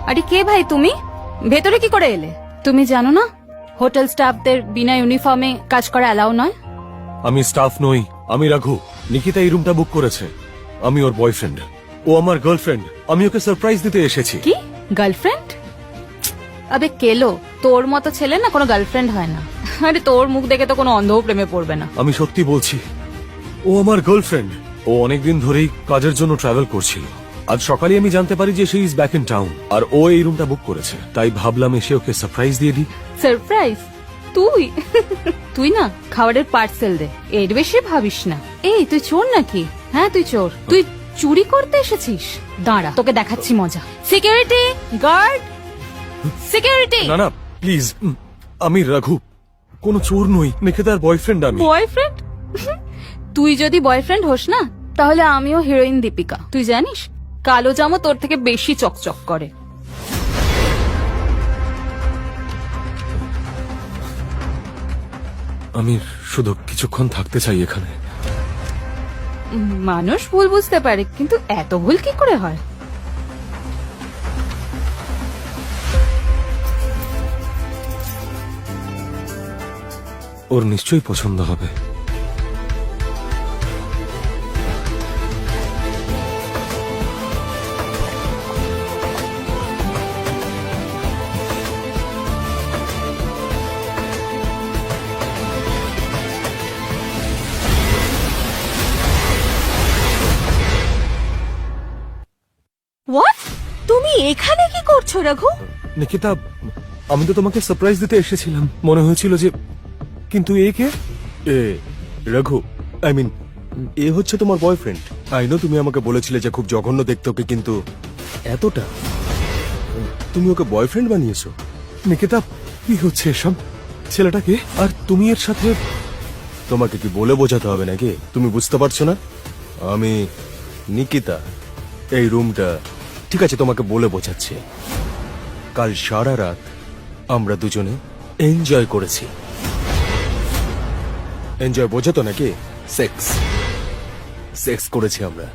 আরে কে ভাই তুমি? ভেতরে কি করে এলে? তুমি জানো না হোটেল স্টাফদের বিনা ইউনিফর্মে কাজ করা অ্যালাউ নয়? আমি স্টাফ নই, আমি রাঘু। নিকিতা এই রুমটা বুক করেছে। আমি ওর বয়ফ্রেন্ড, ও আমার গার্লফ্রেন্ড। আমি ওকে সারপ্রাইজ দিতে এসেছি। কি গার্লফ্রেন্ড? আবে কেলো, তোর মতো ছেলে না কোনো গার্লফ্রেন্ড হয় না। আরে তোর মুখ দেখে তো কোনো অন্ধও প্রেমে পড়বে না। আমি সত্যি বলছি, ও আমার গার্লফ্রেন্ড। ও অনেকদিন ধরেই কাজের জন্য ট্রাভেল করছিল। আজ সকালে আমি জানতে পারি যে she is back in town, আর ও এই রুমটা বুক করেছে। তাই ভাবলাম এসে ওকে সারপ্রাইজ দিয়ে দিই। সারপ্রাইজ? তুই তুই না খাবারের পার্সেল দে, এর বেশি ভাবিস না। এই তুই চোর নাকি? হ্যাঁ তুই চোর। তুই চুরি করতে এসেছিস? দাঁড়া তোকে দেখাচ্ছি মজা। Security guard, security. না না প্লিজ, আমি রাঘু, কোনো চোর নই। নিকিতার বয়ফ্রেন্ড আমি। বয়ফ্রেন্ড? তুই যদি বয়ফ্রেন্ড হোস না তাহলে আমিও হিরোইন দীপিকা। তুই জানিস কালো জামা তোর থেকে বেশি চকচক করে। আমি শুধু কিছুক্ষণ থাকতে চাই এখানে। মানুষ ভুল বুঝতে পারে, কিন্তু এত ভুল কি করে হয়? ওর নিশ্চয়ই পছন্দ হবে। হোয়াট? তুমি এখানে কি করছো রঘু? নিকিতা, আমি তো তোমাকে সারপ্রাইজ দিতে এসেছিলাম, মনে হয়েছিল যে। কিন্তু এ কে? রঘু, আই মিন এ হচ্ছে তোমার বয়ফ্রেন্ড। আই নো তুমি আমাকে বলেছিলে যে খুব জঘন্য দেখতে ওকে, কিন্তু এতটা তুমি ওকে বয়ফ্রেন্ড বানিয়েছো? নিকিতা, কি হচ্ছে এসব? ছেলেটাকে আর তুমি এর সাথে। তোমাকে কি বলে বোঝাতে হবে নাকি? তুমি বুঝতে পারছো না? আমি নিকিতা। এই রুমটা ঠিক আছে, তোমাকে বলে বোঝাচ্ছি। কাল সারা রাত আমরা দুজনে এনজয় করেছি। এনজয় বোঝাতো নাকি? সেক্স করেছি আমরা।